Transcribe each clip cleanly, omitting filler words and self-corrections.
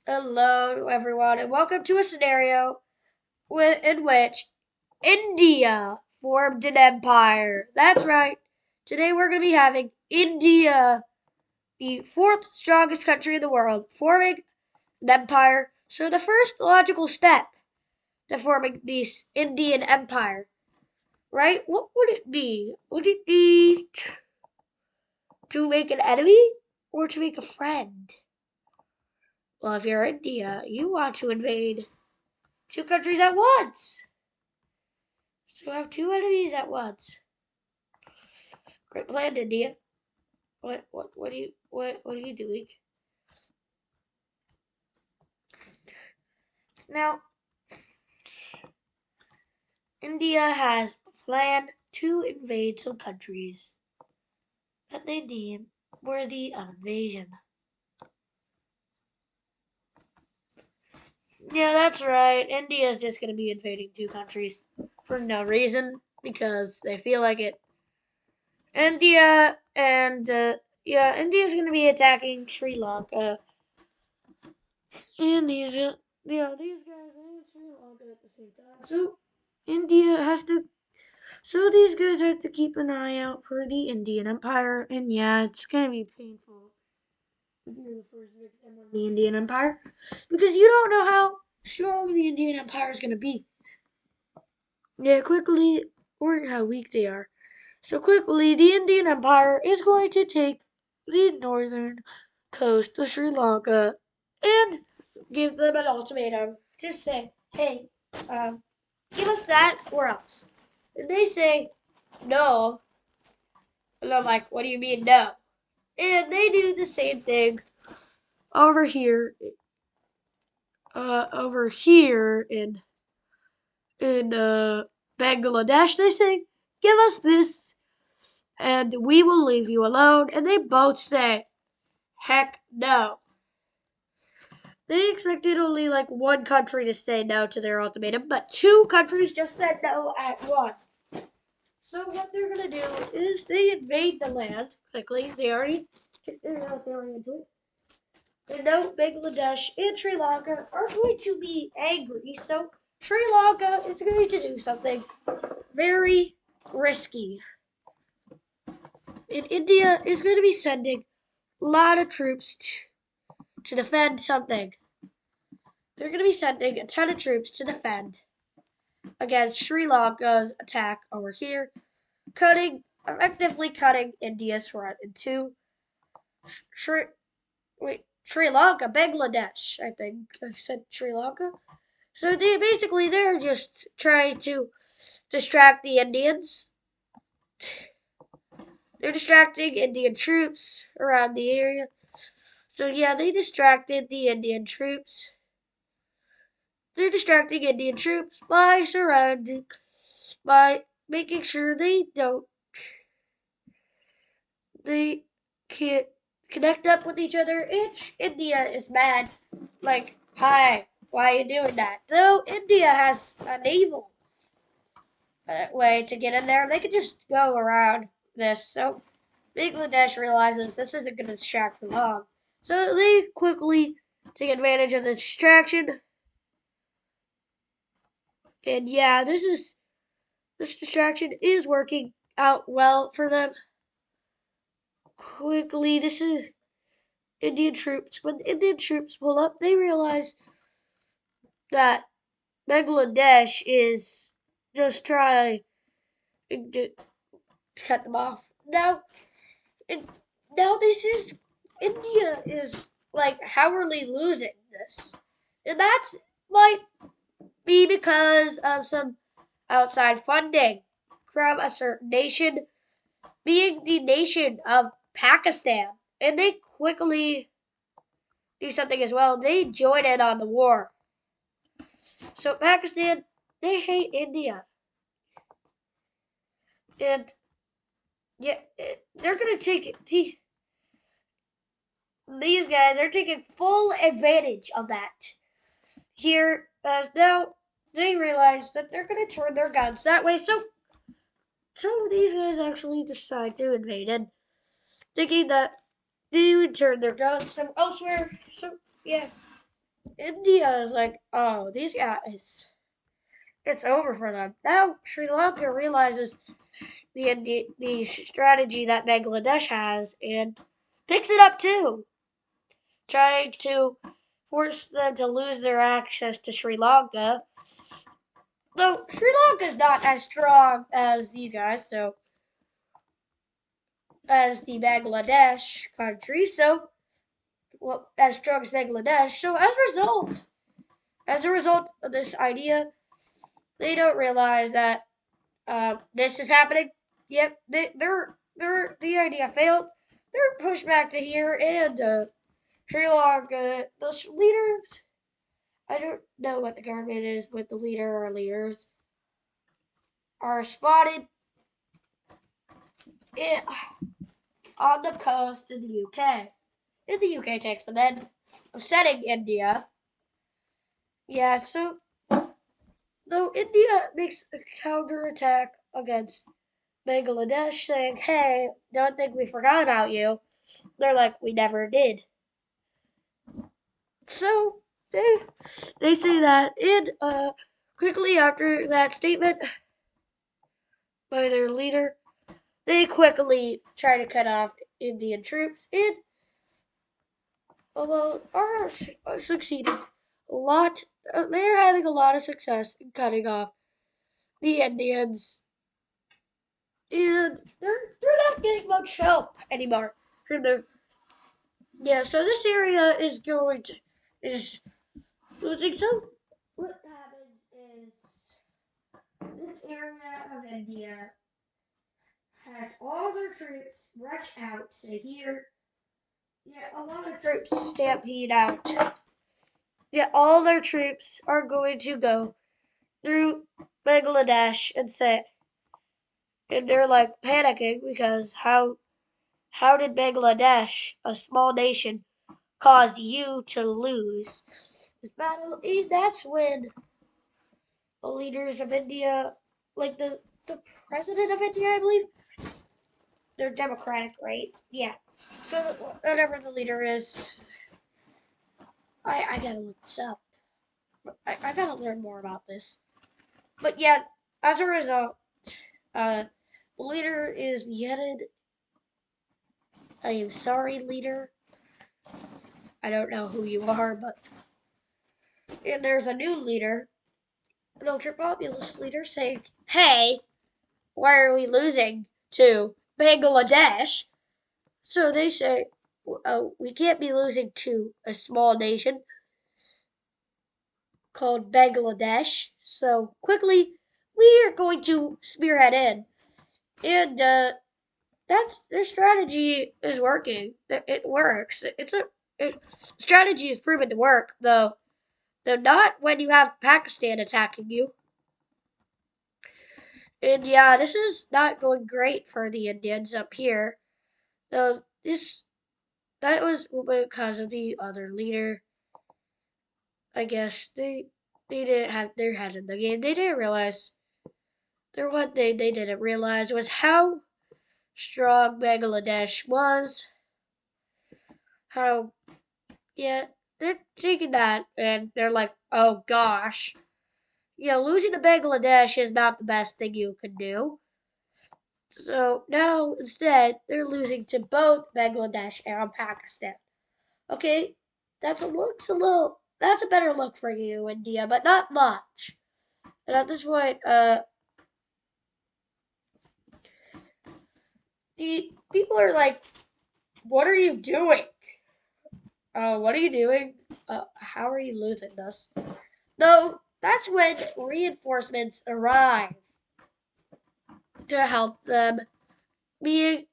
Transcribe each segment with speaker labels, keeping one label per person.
Speaker 1: Hello, everyone, and welcome to a scenario in which India formed an empire. That's right. Today we're going to be having India, the fourth strongest country in the world, forming an empire. So the first logical step to forming this Indian empire, right? What would it be? Would it be to make an enemy or to make a friend? Well, if you're India, you want to invade two countries at once. So I have two enemies at once. Great plan, India. What are you doing? Now, India has planned to invade some countries that they deem worthy of invasion. Yeah, that's right. India is just gonna be invading two countries for no reason because they feel like it. India and India's gonna be attacking Sri Lanka. Indonesia. Yeah, these guys and Sri Lanka at the same time. So India has to. So these guys have to keep an eye out for the Indian Empire, and yeah, it's gonna be painful if you're the first victim of the Indian Empire, because you don't know how strong the Indian Empire is gonna be. Yeah, quickly, or how weak they are. So quickly, the Indian Empire is going to take the northern coast of Sri Lanka and give them an ultimatum. Just say, hey, um, give us that or else. And they say no. And I'm like, what do you mean no? And they do the same thing over here, over here in Bangladesh. They say, give us this, and we will leave you alone. And they both say, heck no. They expected only like one country to say no to their ultimatum, but two countries just said no at once. So what they're gonna do is they invade the land quickly. They already kicked their military into it. And now Bangladesh and Sri Lanka are going to be angry. So Sri Lanka is going to do something very risky. And India is going to be sending a lot of troops to defend something. They're going to be sending a ton of troops to defend against Sri Lanka's attack over here, effectively cutting India's front in two. Sri, Sri Lanka, Bangladesh, I think I said Sri Lanka. So they're just trying to distract the Indians. They're distracting Indian troops around the area. So yeah, they distracted the Indian troops. They're distracting Indian troops by making sure they can't connect up with each other. India is mad. Like, hi, why are you doing that? So India has a naval way to get in there. They could just go around this. So Bangladesh realizes this isn't going to distract for long. So they quickly take advantage of the distraction. And yeah, this distraction is working out well for them. Quickly, this is Indian troops. When the Indian troops pull up, they realize that Bangladesh is just trying to cut them off. And now this is India is like how are they losing this? And that's might be because of some outside funding from a certain nation, being the nation of Pakistan. And they quickly do something as well. They join in on the war. So Pakistan, they hate India. And yeah, they're gonna take it. These guys are taking full advantage of that. Here, as now they realize that they're gonna turn their guns that way. So these guys actually decide to invade it, thinking that they would turn their guns some elsewhere. So yeah, India is like, oh, these guys, it's over for them. Now Sri Lanka realizes the strategy that Bangladesh has and picks it up too, trying to force them to lose their access to Sri Lanka. Though Sri Lanka's not as strong as these guys, so as the Bangladesh country, so well, as strong as Bangladesh. So as a result of this idea, they don't realize that this is happening. Yep, the idea failed. They're pushed back to here, and Sri Lanka, the leaders. I don't know what the government is, but the leader or leaders are spotted in, on the coast in the UK. And the UK takes them in, upsetting India. Yeah, so though India makes a counterattack against Bangladesh, saying, "Hey, don't think we forgot about you." They're like, "We never did." So they say that, and quickly after that statement by their leader, they quickly try to cut off Indian troops, and well, are succeeding a lot. They're having a lot of success in cutting off the Indians, and they're not getting much help anymore from their. Yeah, so this area is losing. So what happens is this area of India has all their troops rush out to here. Yeah, a lot of troops stampede out. Yeah, all their troops are going to go through Bangladesh and they're like panicking because how did Bangladesh, a small nation, cause you to lose this battle? And that's when the leaders of India, like the president of India, I believe, they're democratic, right? Yeah. So whatever the leader is, I gotta look this up. I gotta learn more about this. But yeah, as a result, the leader is beheaded. I am sorry, leader. I don't know who you are, but and there's a new leader, an ultra populist leader, saying, "Hey, why are we losing to Bangladesh?" So they say, "Oh, we can't be losing to a small nation called Bangladesh. So quickly, we are going to spearhead in." And that's their strategy is working. It works. Strategy is proven to work, though not when you have Pakistan attacking you. And yeah, this is not going great for the Indians up here. Though this that was because of the other leader. I guess they didn't have their head in the game. They didn't realize there one thing they didn't realize was how strong Bangladesh was. How yeah, they're taking that and they're like, oh gosh. Yeah, losing to Bangladesh is not the best thing you could do. So now instead they're losing to both Bangladesh and Pakistan. Okay, that's a better look for you, India, but not much. And at this point, the people are like, "What are you doing? What are you doing? How are you losing this?" No, that's when reinforcements arrive to help them, being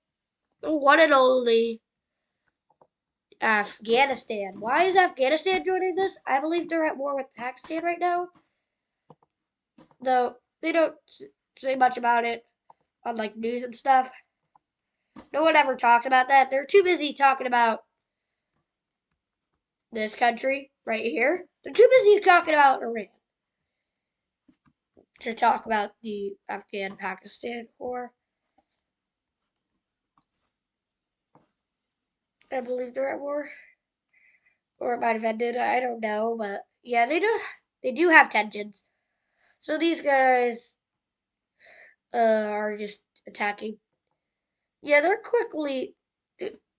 Speaker 1: the one and only Afghanistan. Why is Afghanistan joining this? I believe they're at war with Pakistan right now, though they don't say much about it on like news and stuff. No one ever talks about that. They're too busy talking about this country right here. They're too busy talking about Iran to talk about the Afghan Pakistan war. I believe they're at war. or it might have ended. I don't know, but yeah, they do have tensions. So these guys are just attacking. Yeah, they're quickly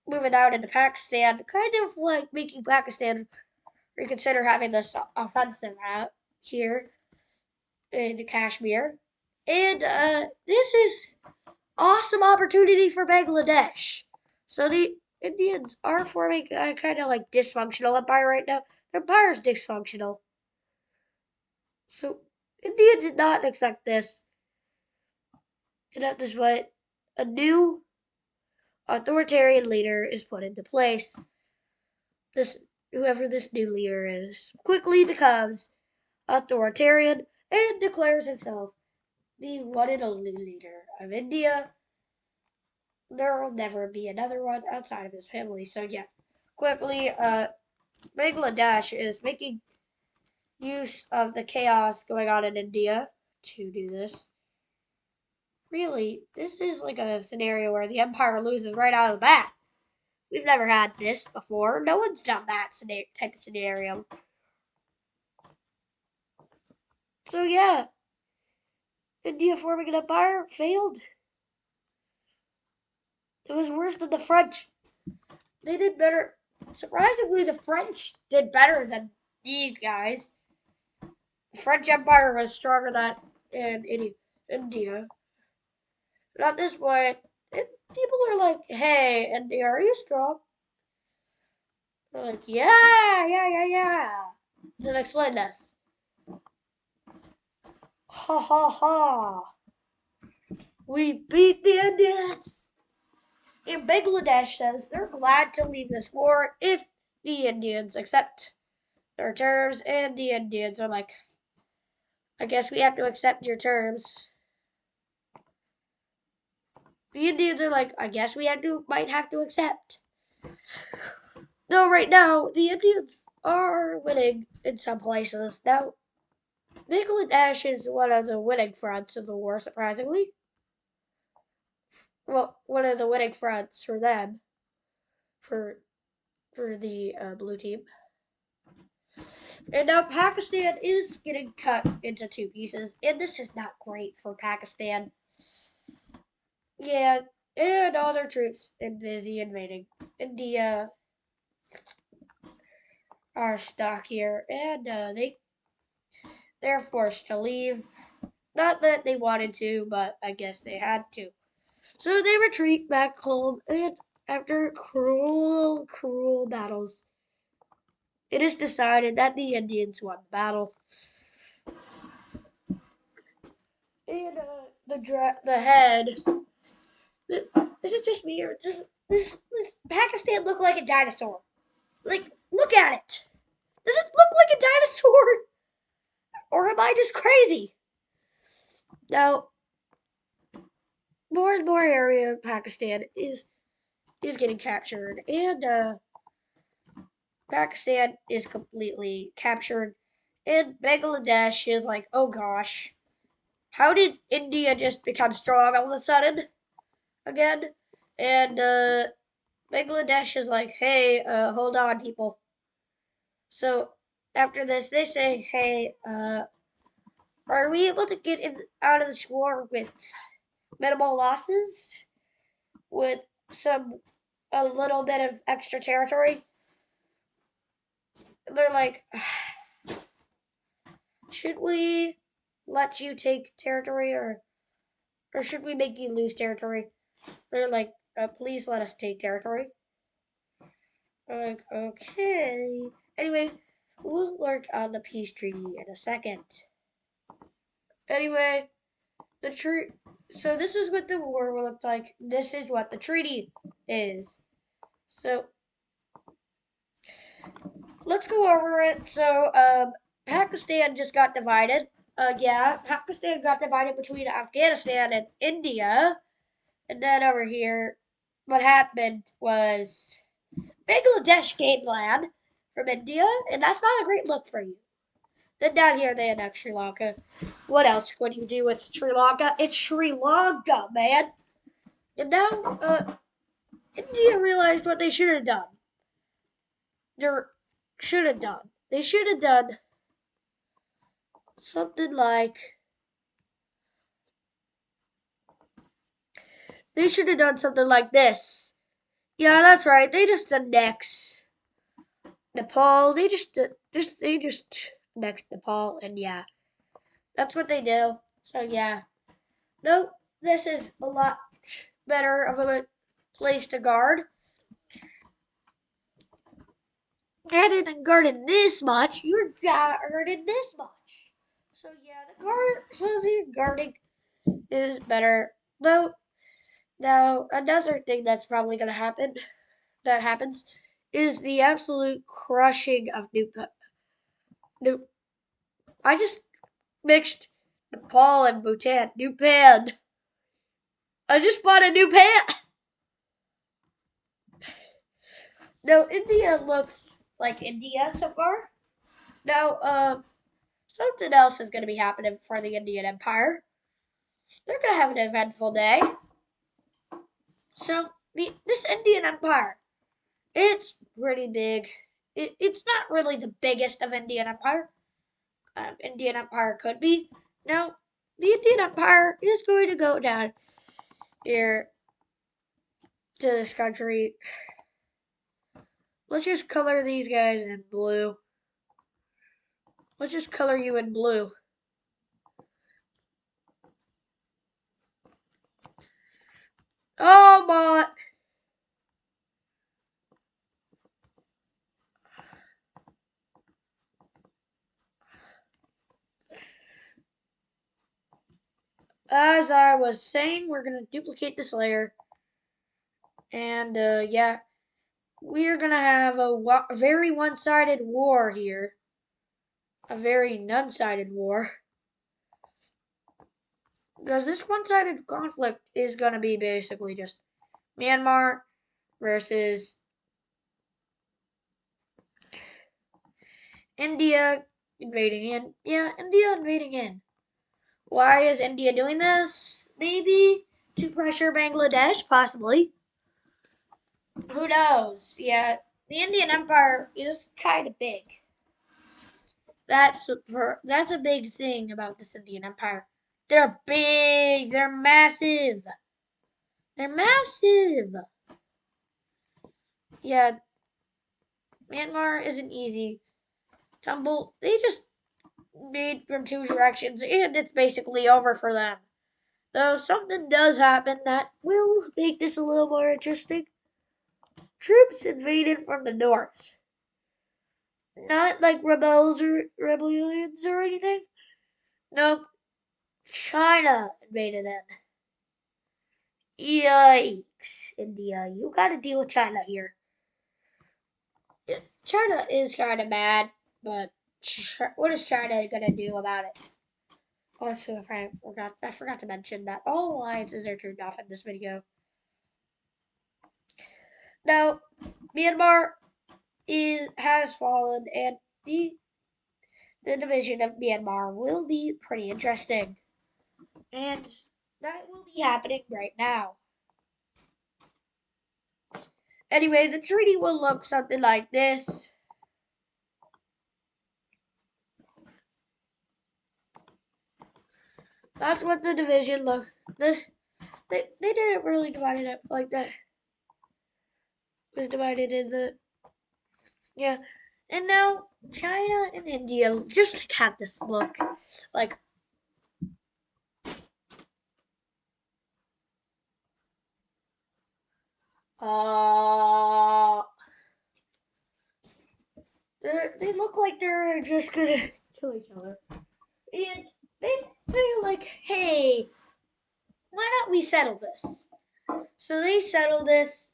Speaker 1: moving out into Pakistan, kind of like making Pakistan reconsider having this offensive out here in Kashmir. And this is awesome opportunity for Bangladesh. So the Indians are forming a kind of like dysfunctional empire right now. Their empire is dysfunctional. So India did not expect this. And at this point, a new authoritarian leader is put into place. This whoever this new leader is quickly becomes authoritarian and declares himself the one and only leader of India. There will never be another one outside of his family. So yeah, quickly, Bangladesh is making use of the chaos going on in India to do this. Really, this is like a scenario where the empire loses right out of the bat. We've never had this before. No one's done that type of scenario. So yeah, India forming an empire failed. It was worse than the French. They did better. Surprisingly, the French did better than these guys. The French Empire was stronger than in India. But at this point, people are like, "Hey, India, are you strong?" They're like, "Yeah, yeah, yeah, yeah." Then explain this. Ha ha ha! We beat the Indians. And Bangladesh says they're glad to leave this war if the Indians accept their terms, and the Indians are like, I guess we have to accept your terms. The Indians are like, I guess we might have to accept. No, right now the Indians are winning in some places. Now, Bangladesh is one of the winning fronts of the war, surprisingly. Well, one of the winning fronts for them, for the blue team. And now Pakistan is getting cut into two pieces, and this is not great for Pakistan. Yeah, and all their troops are busy invading India are stuck here, and they're forced to leave. Not that they wanted to, but I guess they had to. So they retreat back home, and after cruel, cruel battles, it is decided that the Indians won the battle. And the head. This is just me, or this Pakistan look like a dinosaur? Like, look at it. Does it look like a dinosaur? Or am I just crazy? Now, more and more area of Pakistan is getting captured, and Pakistan is completely captured, and Bangladesh is like, oh gosh, how did India just become strong all of a sudden again? And Bangladesh is like, hey, hold on, people. So after this, they say, hey, are we able to get out of this war with minimal losses? With a little bit of extra territory? And they're like, should we let you take territory, or should we make you lose territory? They're like, please let us take territory. They're like, okay. Anyway, we'll work on the peace treaty in a second. Anyway, so this is what the war will look like. This is what the treaty is. So let's go over it. So Pakistan just got divided. Yeah, Pakistan got divided between Afghanistan and India. And then over here, what happened was Bangladesh gained land from India, and that's not a great look for you. Then down here they annexed Sri Lanka. What else would you do with Sri Lanka? It's Sri Lanka, man. And now India realized what they should have done. They're should have done. They should have done something like. They should have done something like this. Yeah, that's right. They just annexed Nepal. They just annexed Nepal, and yeah, that's what they do. So yeah, no, this is a lot better of a place to guard. I didn't guarding this much. You're guarding this much. So yeah, the guarding is better. Though now another thing that's probably gonna happen that happens is the absolute crushing of New. I just mixed Nepal and Bhutan. New pan. I just bought a new pan. No, India looks like India so far. Now, something else is going to be happening for the Indian Empire. They're going to have an eventful day. So, this Indian Empire, it's pretty big. It's not really the biggest of Indian Empire. Indian Empire could be. Now, the Indian Empire is going to go down here to this country. Let's just color these guys in blue. Let's just color you in blue. Oh my! As I was saying, we're going to duplicate this layer. And yeah, we're going to have a very one-sided war here. A very none-sided war. Because this one-sided conflict is going to be basically just Myanmar versus India invading in. Yeah, India invading in. Why is India doing this? Maybe to pressure Bangladesh, possibly. Who knows? Yeah, the Indian Empire is kind of big. That's a big thing about this Indian Empire. They're big. They're massive. They're massive. Yeah, Myanmar isn't easy. Tumble. They just made from two directions, and it's basically over for them. Though something does happen that will make this a little more interesting. Troops invaded from the north. Not like rebels or rebellions or anything. Nope. China invaded in. Yikes, India. You gotta deal with China here. China is kind of bad, but what is China gonna do about it? Also, if I forgot to mention that all alliances are turned off in this video. Now, Myanmar has fallen, and the division of Myanmar will be pretty interesting, and that will be happening right now. Anyway, the treaty will look something like this. That's what the division look. They didn't really divide it up like that. It was divided into yeah. And now China and India just have this look like uh they look like they're just gonna kill each other. And they're like, hey, why don't we settle this? So they settle this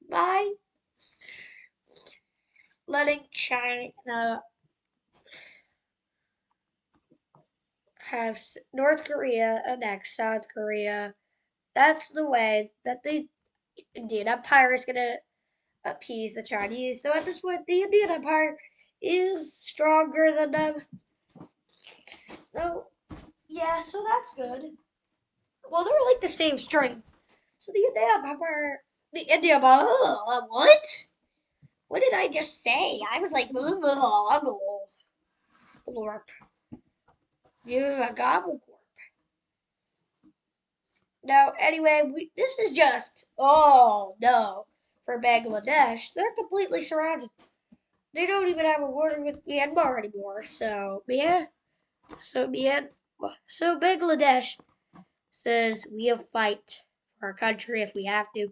Speaker 1: by letting China have North Korea annex South Korea. That's the way that the Indian Empire is gonna appease the Chinese. Though at this point, the Indian Empire is stronger than them. So yeah, so that's good. Well, they're like the same strength. So the Indian Empire, what? What did I just say? I was like, glorp. You're a gobble corp. Now, anyway, this is just, oh no, for Bangladesh. They're completely surrounded. They don't even have a border with Myanmar anymore. So, yeah. So Bangladesh says we'll fight for our country if we have to.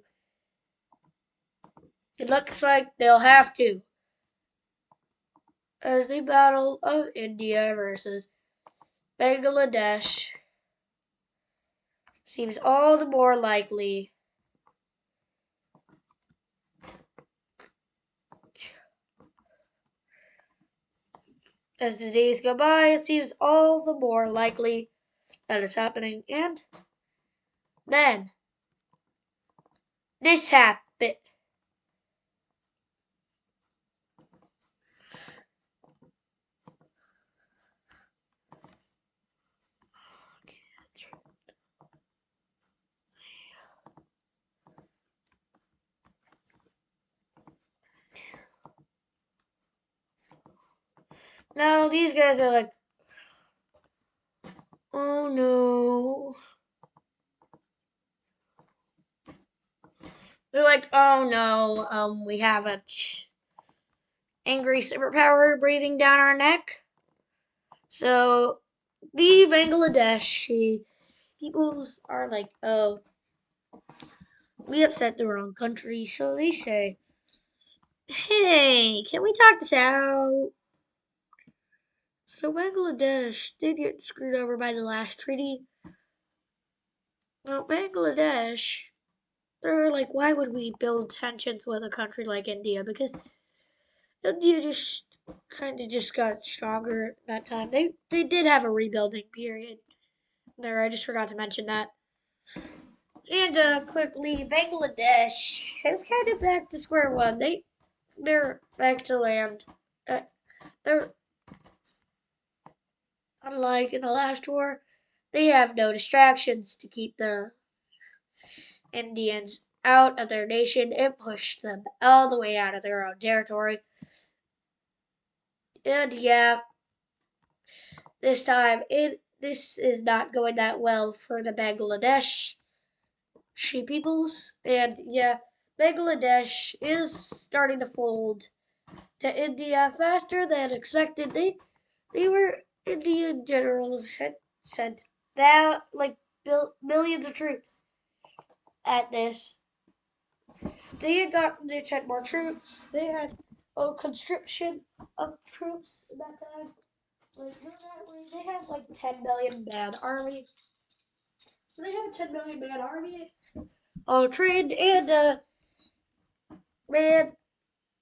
Speaker 1: It looks like they'll have to. As the Battle of India versus Bangladesh seems all the more likely. As the days go by, it seems all the more likely that it's happening. And then this happened. Now these guys are like, oh no. They're like, oh no, we have a angry superpower breathing down our neck. So the Bangladeshi peoples are like, oh, we upset the wrong country. So they say, hey, can we talk this out? So Bangladesh did get screwed over by the last treaty. Now Bangladesh, they're like, why would we build tensions with a country like India? Because India just kind of just got stronger at that time. They did have a rebuilding period. There, I just forgot to mention that. And quickly, Bangladesh is kind of back to square one. They're back to land. They're unlike in the last war. They have no distractions to keep the Indians out of their nation and push them all the way out of their own territory. And yeah, this is not going that well for the Bangladesh peoples. And yeah, Bangladesh is starting to fold to India faster than expected. They were Indian generals sent that like millions of troops at this. They sent more troops. They had a conscription of troops at that time. They have like 10 million man army. So they have a 10 million man army all trained and man,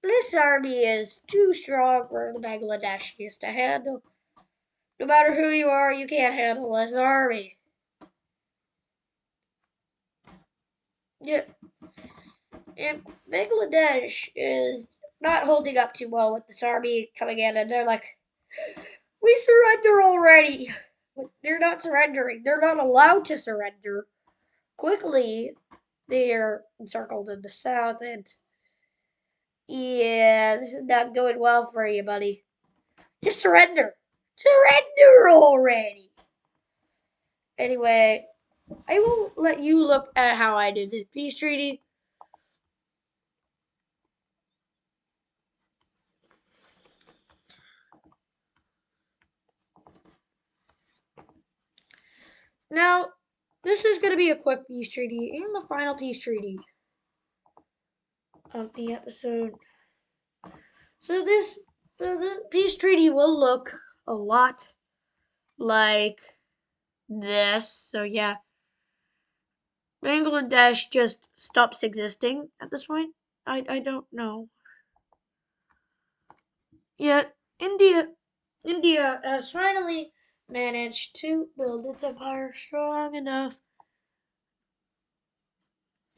Speaker 1: this army is too strong for the Bangladeshis to handle. No matter who you are, you can't handle this army. Yeah, and Bangladesh is not holding up too well with this army coming in, and they're like, we surrender already. But they're not surrendering. They're not allowed to surrender. Quickly, they're encircled in the south, and yeah, this is not going well for you, buddy. Just surrender. Surrender already. Anyway, I will let you look at how I did the peace treaty. Now, this is going to be a quick peace treaty and the final peace treaty of the episode. So the peace treaty will look a lot like this. So yeah, Bangladesh just stops existing at this point. I don't know. Yet India has finally managed to build its empire strong enough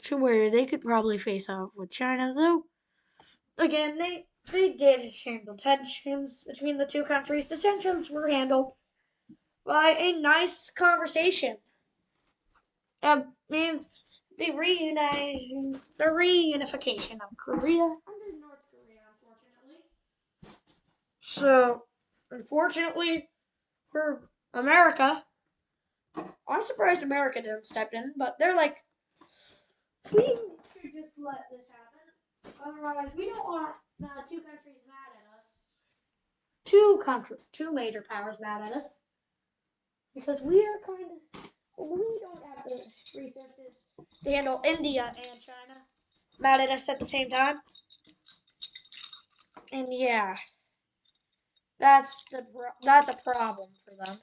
Speaker 1: to where they could probably face off with China, though. Again, they did handle tensions between the two countries. The tensions were handled by a nice conversation. Means the reunification of Korea under North Korea So, unfortunately for America, I'm surprised America didn't step in, but they're like, we should just let this happen. Otherwise, we don't want two countries mad at us. Two major powers mad at us. Because we are we don't have the resources to handle India and China mad at us at the same time. And yeah, that's a problem for them.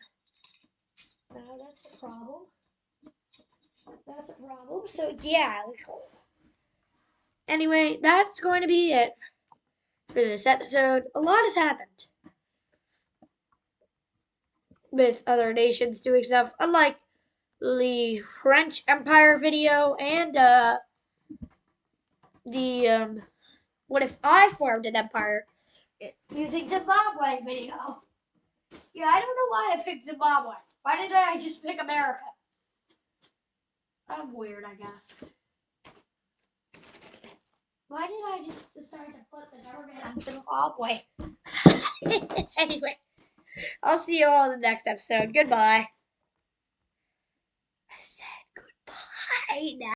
Speaker 1: That's a problem. That's a problem. So yeah. Anyway, that's going to be it for this episode. A lot has happened with other nations doing stuff, unlike the French Empire video and the what if I formed an empire using Zimbabwe video. Yeah, I don't know why I picked Zimbabwe. Why didn't I just pick America? I'm weird, I guess. Why did I just decide to flip the government on Zimbabwe? Anyway, I'll see you all in the next episode. Goodbye. I said goodbye now.